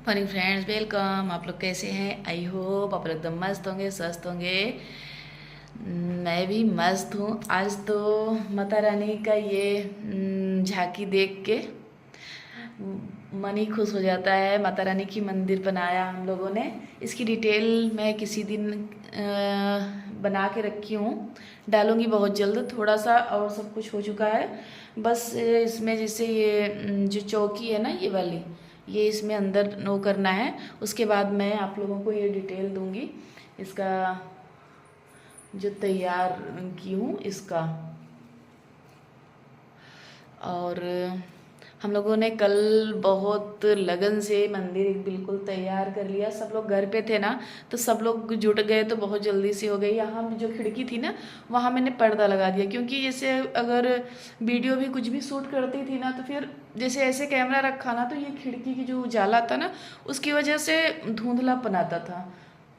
Morning friends, welcome. आप लोग कैसे हैं? आई होप आप लोग एकदम मस्त होंगे, स्वस्थ होंगे। मैं भी मस्त हूँ। आज तो माता रानी का ये झांकी देख के मन ही खुश हो जाता है। माता रानी की मंदिर बनाया हम लोगों ने। इसकी डिटेल मैं किसी दिन बना के रखी हूँ, डालूंगी बहुत जल्द। थोड़ा सा और सब कुछ हो चुका है, बस इसमें जैसे ये जो चौकी है ना, ये वाली, ये इसमें अंदर नो करना है। उसके बाद मैं आप लोगों को ये डिटेल दूंगी इसका, जो तैयार की हूँ इसका। और हम लोगों ने कल बहुत लगन से मंदिर बिल्कुल तैयार कर लिया। सब लोग घर पे थे ना, तो सब लोग जुट गए तो बहुत जल्दी से हो गई। यहाँ जो खिड़की थी ना, वहाँ मैंने पर्दा लगा दिया, क्योंकि जैसे अगर वीडियो भी कुछ भी शूट करती थी ना, तो फिर जैसे ऐसे कैमरा रखा ना, तो ये खिड़की की जो उजाला था ना, उसकी वजह से धुंधलापन आता था।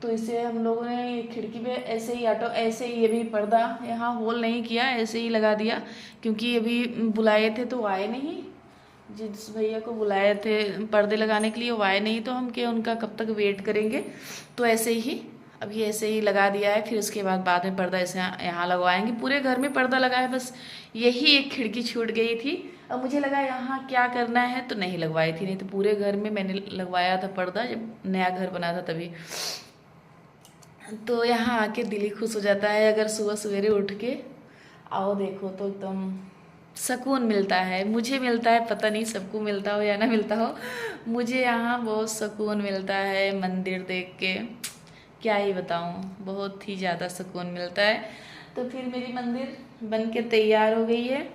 तो इसे हम लोगों ने खिड़की पे ऐसे ही ऐसे ही ये भी पर्दा यहाँ होल नहीं किया, ऐसे ही लगा दिया। क्योंकि अभी बुलाए थे तो आए नहीं, जिस भैया को बुलाए थे पर्दे लगाने के लिए वो आए नहीं, तो हम क्या उनका कब तक वेट करेंगे। तो ऐसे ही अभी ऐसे ही लगा दिया है। फिर उसके बाद में पर्दा ऐसे यहाँ लगवाएंगे। पूरे घर में पर्दा लगा है, बस यही एक खिड़की छूट गई थी। अब मुझे लगा यहाँ क्या करना है, तो नहीं लगवाई थी, नहीं तो पूरे घर में मैंने लगवाया था पर्दा, जब नया घर बना था तभी। तो यहाँ आके दिल ही खुश हो जाता है। अगर सुबह सवेरे उठ के आओ देखो तो एकदम सुकून मिलता है। मुझे मिलता है, पता नहीं सबको मिलता हो या ना मिलता हो, मुझे यहाँ बहुत सुकून मिलता है मंदिर देख के। क्या ही बताऊँ, बहुत ही ज़्यादा सुकून मिलता है। तो फिर मेरी मंदिर बन के तैयार हो गई है।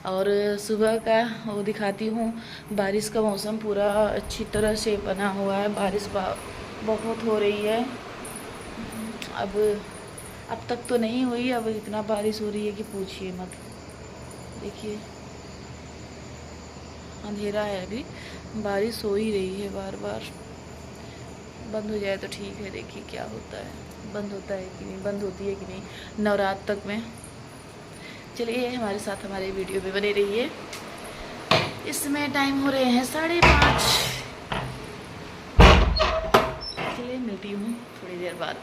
और सुबह का वो दिखाती हूँ। बारिश का मौसम पूरा अच्छी तरह से बना हुआ है। बारिश बहुत हो रही है। अब तक तो नहीं हुई, अब इतना बारिश हो रही है कि पूछिए मत। देखिए अंधेरा है, अभी बारिश हो ही रही है बार बार। बंद हो जाए तो ठीक है। देखिए क्या होता है, बंद होता है कि नहीं, बंद होती है कि नहीं नवरात्र तक में। चलिए हमारे साथ हमारे वीडियो में बने रहिए। इस समय टाइम हो रहे हैं 5:30। चलिए मिलती हूँ थोड़ी देर बाद।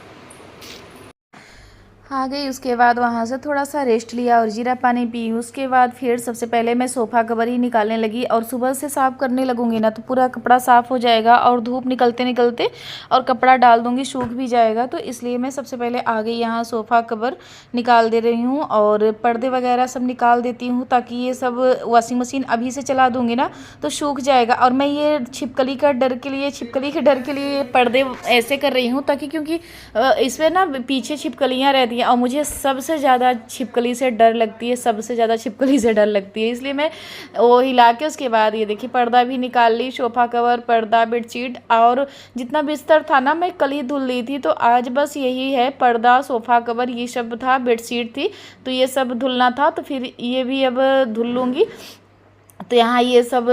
आ गई। उसके बाद वहाँ से थोड़ा सा रेस्ट लिया और जीरा पानी पी। उसके बाद फिर सबसे पहले मैं सोफ़ा कवर ही निकालने लगी। और सुबह से साफ़ करने लगूंगी ना, तो पूरा कपड़ा साफ़ हो जाएगा और धूप निकलते निकलते और कपड़ा डाल दूंगी, सूख भी जाएगा। तो इसलिए मैं सबसे पहले आ गई, यहाँ सोफ़ा कवर निकाल दे रही हूँ और पर्दे वगैरह सब निकाल देती हूँ, ताकि ये सब वॉशिंग मशीन अभी से चला दूँगी ना तो सूख जाएगा। और मैं ये छिपकली के डर के लिए पर्दे ऐसे कर रही हूँ, ताकि क्योंकि इसमें ना पीछे छिपकलियाँ रहती हैं और मुझे सबसे ज़्यादा छिपकली से डर लगती है, सबसे ज़्यादा छिपकली से डर लगती है। इसलिए मैं वो हिला के उसके बाद ये देखिए पर्दा भी निकाल ली। सोफ़ा कवर, पर्दा, बेडशीट और जितना बिस्तर था ना, मैं कल ही धुल ली थी। तो आज बस यही है, पर्दा, सोफ़ा कवर, ये सब था, बेडशीट थी, तो ये सब धुलना था। तो फिर ये भी अब धुल लूँगी। तो यहाँ ये सब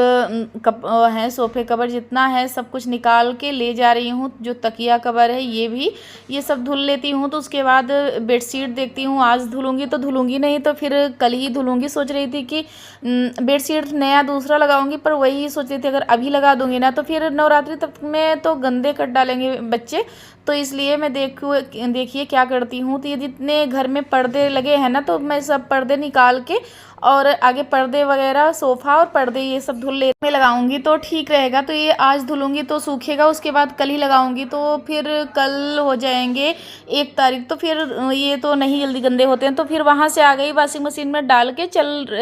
है, सोफ़े कवर जितना है सब कुछ निकाल के ले जा रही हूँ। जो तकिया कवर है ये भी, ये सब धुल लेती हूँ। तो उसके बाद बेडशीट देखती हूँ, आज धुलूँगी तो धुलूँगी, नहीं तो फिर कल ही धुलूँगी। सोच रही थी कि बेडशीट नया दूसरा लगाऊँगी, पर वही सोच रही थी अगर अभी लगा दूँगी ना, तो फिर नवरात्रि तक में तो गंदे कर डालेंगे बच्चे। तो इसलिए मैं देखिए क्या करती हूँ। तो ये जितने घर में पर्दे लगे हैं ना, तो मैं सब पर्दे निकाल के और आगे पर्दे वगैरह, सोफ़ा और पर्दे ये सब धुल ले में लगाऊंगी तो ठीक रहेगा। तो ये आज धुलूंगी तो सूखेगा, उसके बाद कल ही लगाऊंगी, तो फिर कल हो जाएंगे 1 तारीख। तो फिर ये तो नहीं जल्दी गंदे होते हैं। तो फिर वहाँ से आ गई, वॉशिंग मशीन में डाल के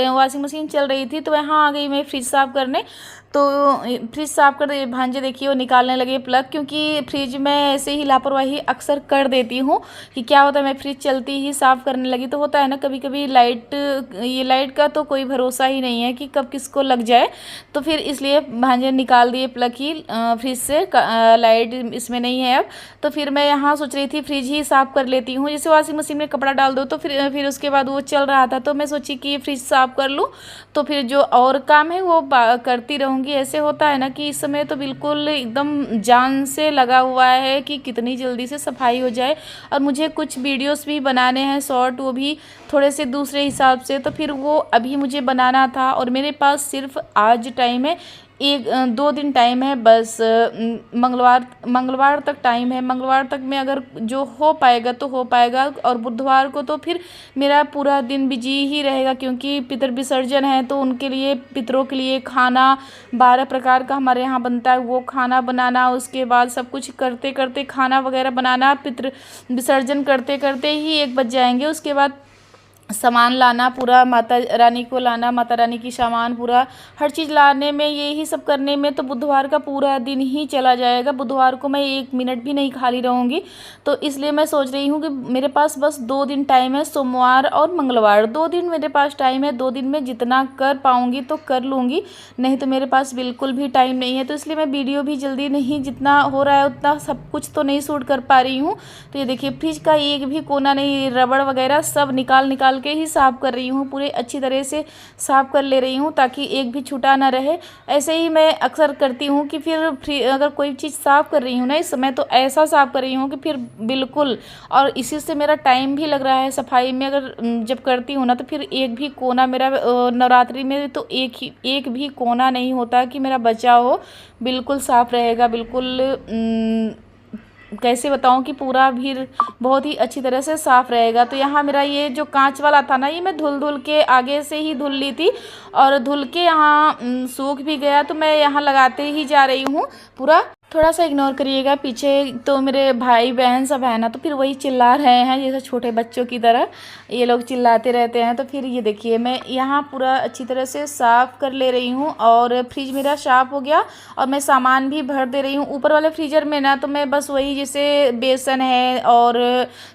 वॉशिंग मशीन चल रही थी, तो यहाँ आ गई मैं फ्रिज साफ़ करने। तो फ्रिज साफ़ कर भांजे देखिए वो निकालने लगे प्लग, क्योंकि फ्रिज में ऐसे ही लापरवाही अक्सर कर देती हूँ कि क्या होता है, मैं फ्रिज चलती ही साफ़ करने लगी। तो होता है ना कभी कभी लाइट का तो कोई भरोसा ही नहीं है कि कब किसको लग जाए। तो फिर इसलिए भांजे निकाल दिए प्लग ही फ्रिज से, लाइट इसमें नहीं है अब। तो फिर मैं यहाँ सोच रही थी फ्रिज ही साफ़ कर लेती हूँ। जैसे वॉशिंग मशीन में कपड़ा डाल दो तो फिर उसके बाद वो चल रहा था, तो मैं सोची कि ये फ्रिज साफ़ कर लूँ, तो फिर जो और काम है वो करती रहूँगी। ऐसे होता है ना कि इस समय तो बिल्कुल एकदम जान से लगा हुआ है कि कितनी जल्दी से सफाई हो जाए। और मुझे कुछ वीडियोस भी बनाने हैं शॉर्ट, वो भी थोड़े से दूसरे हिसाब से, तो फिर वो अभी मुझे बनाना था। और मेरे पास सिर्फ आज टाइम है 2 दिन टाइम है बस। मंगलवार तक टाइम है। मंगलवार तक में अगर जो हो पाएगा तो हो पाएगा, और बुधवार को तो फिर मेरा पूरा दिन बिजी ही रहेगा, क्योंकि पितृ विसर्जन है तो उनके लिए, पितरों के लिए खाना 12 प्रकार का हमारे यहाँ बनता है, वो खाना बनाना, उसके बाद सब कुछ करते करते खाना वगैरह बनाना, पितृ विसर्जन करते करते ही 1 बज जाएंगे। उसके बाद सामान लाना पूरा, माता रानी को लाना, माता रानी की सामान पूरा हर चीज़ लाने में, यही सब करने में तो बुधवार का पूरा दिन ही चला जाएगा। बुधवार को मैं 1 मिनट भी नहीं खाली रहूँगी। तो इसलिए मैं सोच रही हूँ कि मेरे पास बस 2 दिन टाइम है, सोमवार और मंगलवार, 2 दिन मेरे पास टाइम है। 2 दिन में जितना कर पाऊँगी तो कर लूँगी, नहीं तो मेरे पास बिल्कुल भी टाइम नहीं है। तो इसलिए मैं वीडियो भी जल्दी नहीं, जितना हो रहा है उतना सब कुछ तो नहीं शूट कर पा रही हूँ। तो ये देखिए फ्रिज का एक भी कोना नहीं, रबड़ वगैरह सब निकाल के ही साफ़ कर रही हूँ, पूरे अच्छी तरह से साफ़ कर ले रही हूँ ताकि एक भी छूटा ना रहे। ऐसे ही मैं अक्सर करती हूँ कि फिर अगर कोई चीज़ साफ़ कर रही हूँ ना इस समय, तो ऐसा साफ़ कर रही हूँ कि फिर बिल्कुल, और इसी से मेरा टाइम भी लग रहा है सफाई में। अगर जब करती हूँ ना तो फिर एक भी कोना मेरा, नवरात्रि में तो एक भी कोना नहीं होता कि मेरा बचा हो, बिल्कुल साफ़ रहेगा। बिल्कुल कैसे बताऊं कि पूरा भी बहुत ही अच्छी तरह से साफ़ रहेगा। तो यहाँ मेरा ये जो कांच वाला था ना, ये मैं धुल के आगे से ही धुल ली थी, और धुल के यहाँ सूख भी गया। तो मैं यहाँ लगाते ही जा रही हूँ पूरा। थोड़ा सा इग्नोर करिएगा, पीछे तो मेरे भाई बहन सब है ना, तो फिर वही चिल्ला रहे हैं जैसे छोटे बच्चों की तरह ये लोग चिल्लाते रहते हैं। तो फिर ये देखिए मैं यहाँ पूरा अच्छी तरह से साफ़ कर ले रही हूँ, और फ्रिज मेरा साफ़ हो गया, और मैं सामान भी भर दे रही हूँ ऊपर वाले फ्रीजर में ना। तो मैं बस वही, जैसे बेसन है और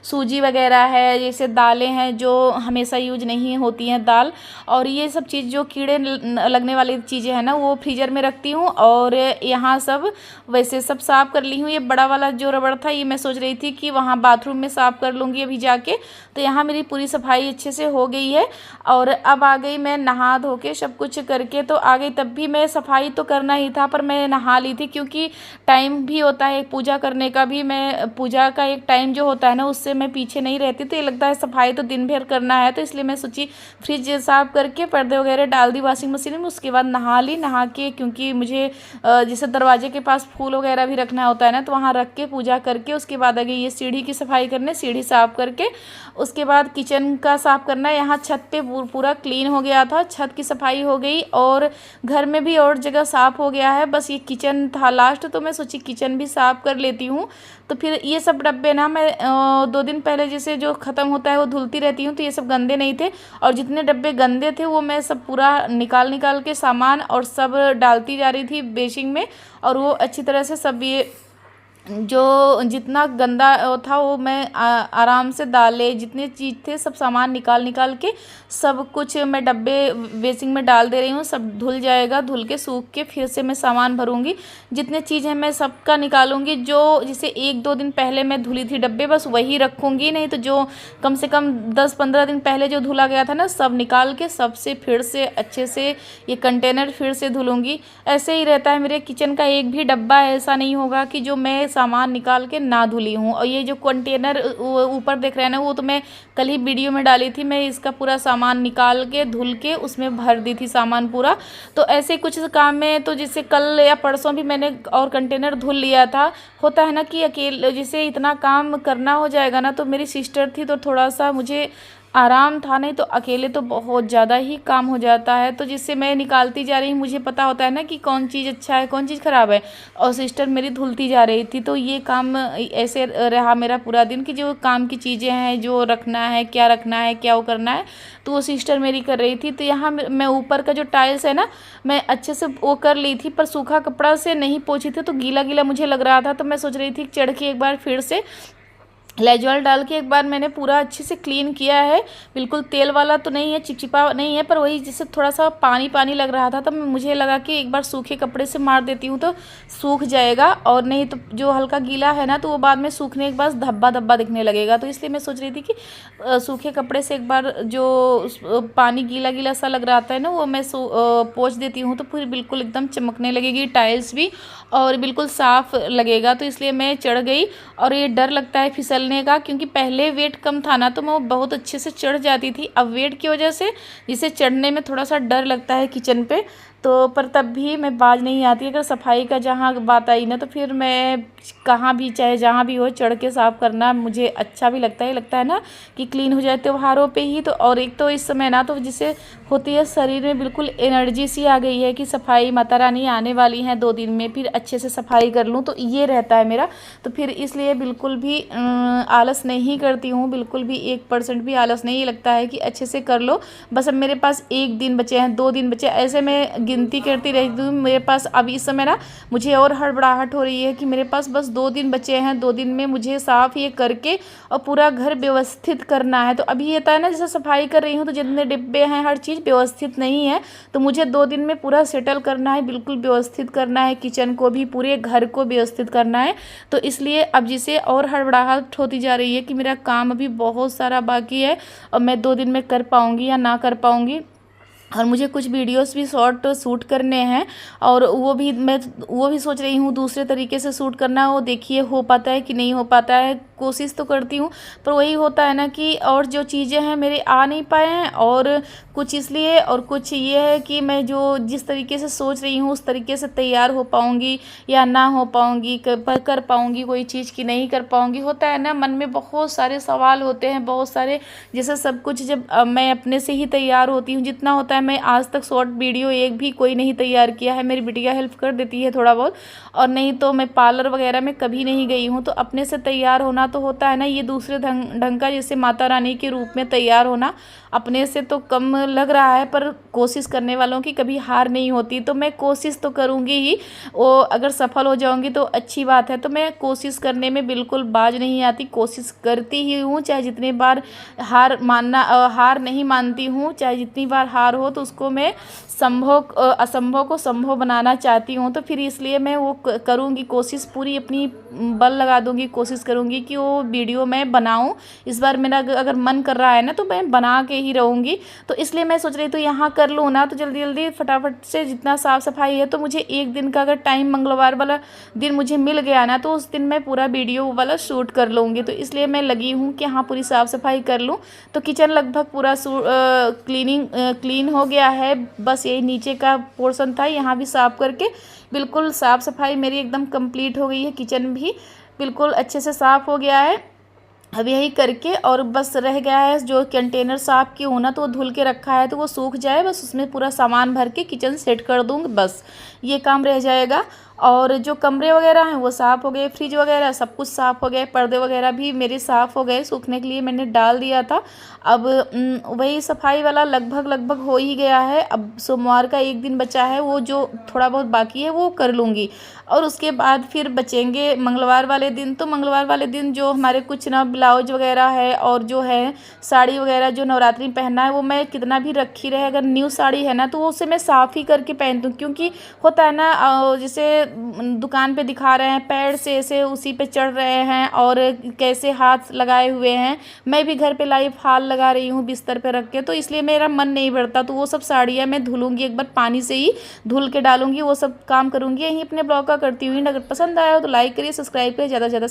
सूजी वगैरह है, जैसे दालें हैं जो हमेशा यूज नहीं होती हैं दाल, और ये सब चीज़ जो कीड़े लगने वाली चीज़ें हैं ना, वो फ्रीजर में रखती हूँ। और यहाँ सब वैसे सब साफ़ कर ली हूँ। ये बड़ा वाला जो रबड़ था, ये मैं सोच रही थी कि वहाँ बाथरूम में साफ़ कर लूँगी अभी जाके। तो यहाँ मेरी पूरी सफाई अच्छे से हो गई है, और अब आ गई मैं नहा धो के सब कुछ करके तो आ गई। तब भी मैं सफाई तो करना ही था, पर मैं नहा ली थी क्योंकि टाइम भी होता है पूजा करने का भी। मैं पूजा का एक टाइम जो होता है ना, उससे मैं पीछे नहीं रहती। तो ये लगता है सफाई तो दिन भर करना है, तो इसलिए मैं सोची फ्रिज साफ़ करके पर्दे वगैरह डाल दी वॉशिंग मशीन में। उसके बाद नहा ली, नहा के क्योंकि मुझे जैसे दरवाजे के पास फूल वगैरह भी रखना होता है ना, तो वहाँ रख के पूजा करके उसके बाद आ गई ये सीढ़ी की सफाई करने, सीढ़ी साफ़ करके उसके बाद किचन का साफ़ करना है। यहाँ छत पे पूरा क्लीन हो गया था, छत की सफाई हो गई, और घर में भी और जगह साफ़ हो गया है। बस ये किचन था लास्ट, तो मैं सोची किचन भी साफ़ कर लेती हूँ। तो फिर ये सब डब्बे ना मैं 2 दिन पहले जैसे जो ख़त्म होता है वो धुलती रहती हूँ, तो ये सब गंदे नहीं थे, और जितने डब्बे गंदे थे वो मैं सब पूरा निकाल के सामान और सब डालती जा रही थी बेसिन में। और वो अच्छी तरह से सब ये जो जितना गंदा था वो मैं आराम से डाले, जितने चीज़ थे सब सामान निकाल के सब कुछ मैं डब्बे बेसिन में डाल दे रही हूँ। सब धुल जाएगा, धुल के सूख के फिर से मैं सामान भरूँगी। जितने चीज़ है मैं सबका निकालूंगी, जो जिसे 1-2 दिन पहले मैं धुली थी डब्बे बस वही रखूँगी, नहीं तो जो कम से कम 10-15 दिन पहले जो धुला गया था ना, सब निकाल के सबसे फिर से अच्छे से ये कंटेनर फिर से धुलूँगी। ऐसे ही रहता है मेरे किचन का, एक भी डब्बा ऐसा नहीं होगा कि जो मैं सामान निकाल के ना धुली हूँ। और ये जो कंटेनर ऊपर देख रहे हैं ना, वो तो मैं कल ही वीडियो में डाली थी। मैं इसका पूरा सामान निकाल के धुल के उसमें भर दी थी सामान पूरा। तो ऐसे कुछ काम में, तो जैसे कल या परसों भी मैंने और कंटेनर धुल लिया था। होता है ना कि अकेले जैसे इतना काम करना हो जाएगा ना, तो मेरी सिस्टर थी तो थोड़ा सा मुझे आराम था, नहीं तो अकेले तो बहुत ज़्यादा ही काम हो जाता है। तो जिससे मैं निकालती जा रही हूँ, मुझे पता होता है ना कि कौन चीज़ अच्छा है कौन चीज़ ख़राब है, और सिस्टर मेरी धुलती जा रही थी। तो ये काम ऐसे रहा मेरा पूरा दिन कि जो काम की चीज़ें हैं, जो रखना है क्या वो करना है, तो वो सिस्टर मेरी कर रही थी। तो यहाँ मैं ऊपर का जो टाइल्स है ना, मैं अच्छे से वो कर ली थी, पर सूखा कपड़ा से नहीं पोंछी थी तो गीला गीला मुझे लग रहा था। तो मैं सोच रही थी चढ़ के एक बार फिर से लेजॉल डाल के एक बार मैंने पूरा अच्छे से क्लीन किया है। बिल्कुल तेल वाला तो नहीं है, चिपचिपा नहीं है, पर वही जैसे थोड़ा सा पानी पानी लग रहा था। तो मुझे लगा कि एक बार सूखे कपड़े से मार देती हूँ तो सूख जाएगा, और नहीं तो जो हल्का गीला है ना, तो वो बाद में सूखने के बाद धब्बा धब्बा दिखने लगेगा। तो इसलिए मैं सोच रही थी कि सूखे कपड़े से एक बार जो पानी गीला गीला सा लग रहा था ना, वो मैं पोंछ देती हूँ, तो फिर बिल्कुल एकदम चमकने लगेगी टाइल्स भी, और बिल्कुल साफ़ लगेगा। तो इसलिए मैं चढ़ गई। और ये डर लगता है फिसलने का, क्योंकि पहले वेट कम था ना, तो मैं बहुत अच्छे से चढ़ जाती थी। अब वेट की वजह से जिसे चढ़ने में थोड़ा सा डर लगता है किचन पे। तो पर तब भी मैं बाज नहीं आती। अगर सफाई का जहाँ बात आई ना, तो फिर मैं कहाँ भी चाहे जहाँ भी हो चढ़ के साफ़ करना मुझे अच्छा भी लगता है ना कि क्लीन हो जाए त्योहारों पे ही। तो और एक तो इस समय ना तो जिसे होती है शरीर में बिल्कुल एनर्जी सी आ गई है कि सफाई माता रानी आने वाली हैं 2 दिन में, फिर अच्छे से सफाई कर लूँ, तो ये रहता है मेरा। तो फिर इसलिए बिल्कुल भी आलस नहीं करती हूँ, बिल्कुल भी 1% भी आलस नहीं लगता है कि अच्छे से कर लो। बस अब मेरे पास 1 दिन बचे हैं, 2 दिन बचे, ऐसे मैं गिनती करती रहती हूँ। मेरे पास अब इस समय ना मुझे और हड़बड़ाहट हो रही है कि मेरे पास बस 2 दिन बचे हैं, 2 दिन में मुझे साफ़ ये करके और पूरा घर व्यवस्थित करना है। तो अभी ये था ना जैसे सफाई कर रही हूँ तो जितने डिब्बे हैं हर चीज़ व्यवस्थित नहीं है, तो मुझे 2 दिन में पूरा सेटल करना है, बिल्कुल व्यवस्थित करना है, किचन को भी पूरे घर को व्यवस्थित करना है। तो इसलिए अब जिसे और हड़बड़ाहट होती जा रही है कि मेरा काम अभी बहुत सारा बाकी है और मैं 2 दिन में कर पाऊँगी या ना कर पाऊँगी। और मुझे कुछ वीडियोस भी शॉर्ट शूट करने हैं और वो भी सोच रही हूँ दूसरे तरीके से शूट करना। वो देखिए हो पाता है कि नहीं हो पाता है, कोशिश तो करती हूँ, पर वही होता है ना कि और जो चीज़ें हैं मेरे आ नहीं पाए हैं, और कुछ इसलिए और कुछ ये है कि मैं जो जिस तरीके से सोच रही हूँ उस तरीके से तैयार हो पाऊँगी या ना हो पाऊँगी, कर पाऊँगी कोई चीज़ की नहीं कर पाऊँगी। होता है ना मन में बहुत सारे सवाल होते हैं, बहुत सारे, जैसे सब कुछ जब मैं अपने से ही तैयार होती हूँ जितना होता है। मैं आज तक शॉर्ट वीडियो एक भी कोई नहीं तैयार किया है, मेरी बिटिया हेल्प कर देती है थोड़ा बहुत, और नहीं तो मैं पार्लर वगैरह में कभी नहीं गई हूँ। तो अपने से तैयार होना तो होता है ना, ये दूसरे ढंग का जैसे माता रानी के रूप में तैयार होना अपने से तो कम लग रहा है, पर कोशिश करने वालों की कभी हार नहीं होती। तो मैं कोशिश तो करूँगी ही, वो अगर सफल हो जाऊँगी तो अच्छी बात है। तो मैं कोशिश करने में बिल्कुल बाज नहीं आती, कोशिश करती ही हूँ, चाहे जितनी बार हार नहीं मानती हूँ, चाहे जितनी बार हार हो तो उसको मैं असंभव को संभव बनाना चाहती हूँ। तो फिर इसलिए मैं वो करूँगी, कोशिश पूरी अपनी बल लगा दूँगी, कोशिश करूँगी कि वो वीडियो मैं बनाऊँ। इस बार मेरा अगर मन कर रहा है ना तो मैं बना के ही रहूँगी। तो इसलिए मैं सोच रही तो यहाँ कर लूँ ना, तो जल्दी जल्दी फटाफट से जितना साफ़ सफाई है, तो मुझे 1 दिन का अगर टाइम मंगलवार वाला दिन मुझे मिल गया ना, तो उस दिन मैं पूरा वीडियो वाला शूट कर लूँगी। तो इसलिए मैं लगी हूँ कि हाँ पूरी साफ़ सफाई कर लूँ। तो किचन लगभग पूरा क्लीन हो गया है, बस यही नीचे का पोर्शन था, यहाँ भी साफ़ करके बिल्कुल साफ़ सफाई मेरी एकदम कंप्लीट हो गई है। किचन भी बिल्कुल अच्छे से साफ़ हो गया है। अब यही करके और बस रह गया है जो कंटेनर साफ़ की हूँ ना, तो वो धुल के रखा है, तो वो सूख जाए, बस उसमें पूरा सामान भर के किचन सेट कर दूँगी, बस ये काम रह जाएगा। और जो कमरे वगैरह हैं वो साफ़ हो गए, फ्रिज वगैरह सब कुछ साफ़ हो गए, पर्दे वगैरह भी मेरे साफ़ हो गए, सूखने के लिए मैंने डाल दिया था। अब वही सफाई वाला लगभग हो ही गया है। अब सोमवार का 1 दिन बचा है, वो जो थोड़ा बहुत बाकी है वो कर लूँगी, और उसके बाद फिर बचेंगे मंगलवार वाले दिन। तो मंगलवार वाले दिन जो हमारे कुछ ना ब्लाउज वगैरह है और जो है साड़ी वगैरह जो नवरात्रि में पहनना है, वो मैं कितना भी रखी रहे, अगर न्यू साड़ी है ना तो उसे मैं साफ़ ही करके पहनती हूँ। क्योंकि होता है ना जैसे दुकान पे दिखा रहे हैं पैर से ऐसे उसी पे चढ़ रहे हैं और कैसे हाथ लगाए हुए हैं, मैं भी घर पे लाइव फाल लगा रही हूँ बिस्तर पे रख के, तो इसलिए मेरा मन नहीं भरता। तो वो सब साड़ियाँ मैं धुलूँगी, एक बार पानी से ही धुल के डालूँगी, वो सब काम करूँगी। यहीं अपने ब्लॉग का करती हुई, अगर पसंद आया हो तो लाइक करिए, सब्सक्राइब करिए, ज़्यादा से ज़्यादा